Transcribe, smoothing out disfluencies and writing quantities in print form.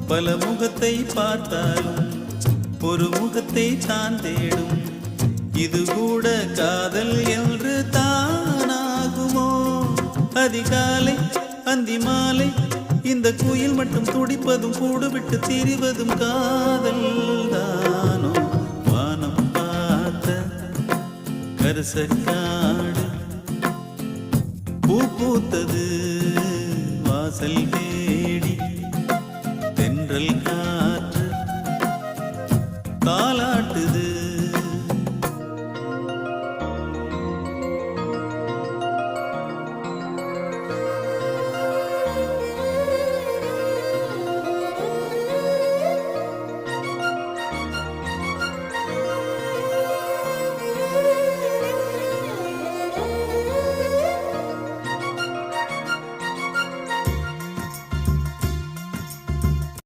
பல முகத்தை பார்த்தாலும் ஒரு முகத்தை தான் தேடும். இது கூட காதல் என்று தானாகுமோ? அதிகாலை அந்தி மாலை இந்த குயில் மட்டும் துடிப்பதும் கூடு விட்டு திரிவதும் காதல் தானோ? வானம் பார்த்த கரசக்காடு பூ பூத்தது வாசல் தேடி. தென்றல் காற்று தாலாட்டுது